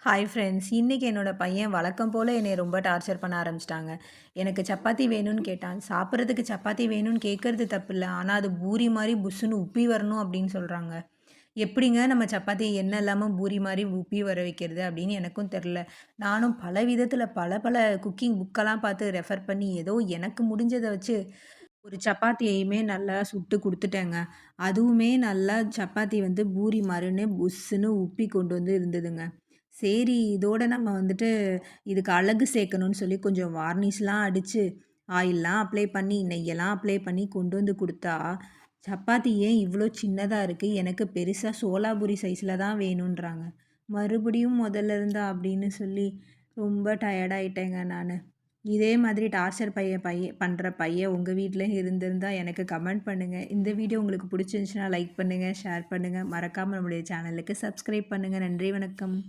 Hi friends. இன்னைக்கு என்னோட பையன் வழக்கம் போல என்னைய ரொம்ப டார்ச்சர் பண்ண ஆரம்பிச்சுட்டாங்க. எனக்கு சப்பாத்தி வேணும்னு கேட்டான். சாப்பிட்றதுக்கு சப்பாத்தி வேணும்னு கேட்கறது தப்பில்ல. ஆனா அது பூரி மாரி புஸ்ஸுன்னு உப்பி வரணும் அப்படின்னு சொல்றாங்க. எப்படிங்க நம்ம சப்பாத்திய எண்ணெய் இல்லாம பூரி மாரி உப்பி வர வைக்கிறது அப்படின்னு எனக்கும் தெரியல. நானும் பல விதத்தில பல பல குக்கிங் புக்கெல்லாம் பார்த்து ரெஃபர் பண்ணி ஏதோ எனக்கு முடிஞ்சத வச்சு ஒரு சப்பாத்தியையுமே நல்லா சுட்டு குடுத்துட்டேங்க. அதுவுமே நல்லா சப்பாத்தி வந்து பூரி மாரின்னு புஸ்ஸுன்னு உப்பி கொண்டு வந்து இருந்ததுங்க. சரி இதோட நம்ம வந்துட்டு இதுக்கு அழகு சேர்க்கணும்னு சொல்லி கொஞ்சம் வார்னிஷ்லாம் அடிச்சு, ஆயில்லாம் அப்ளை பண்ணி, நெய்யெல்லாம் அப்ளை பண்ணி கொண்டு வந்து குடுத்தா, சப்பாத்தி ஏன் இவ்ளோ சின்னதா இருக்கு? எனக்கு பெருசா சோலாபூரி சைஸ்ல தான் வேணுன்றாங்க. மறுபடியும் முதல்ல இருந்தா அப்படின்னு சொல்லி ரொம்ப டயர்ட் ஆயிட்டேங்க நானு. இதே மாதிரி டார்ச்சர் பண்ற பையன் உங்க வீட்லயும் இருந்திருந்தா எனக்கு கமெண்ட் பண்ணுங்க. இந்த வீடியோ உங்களுக்கு பிடிச்சிருந்துச்சுன்னா லைக் பண்ணுங்க, ஷேர் பண்ணுங்க. மறக்காம நம்முடைய சேனலுக்கு சப்ஸ்கிரைப் பண்ணுங்க. நன்றி, வணக்கம்.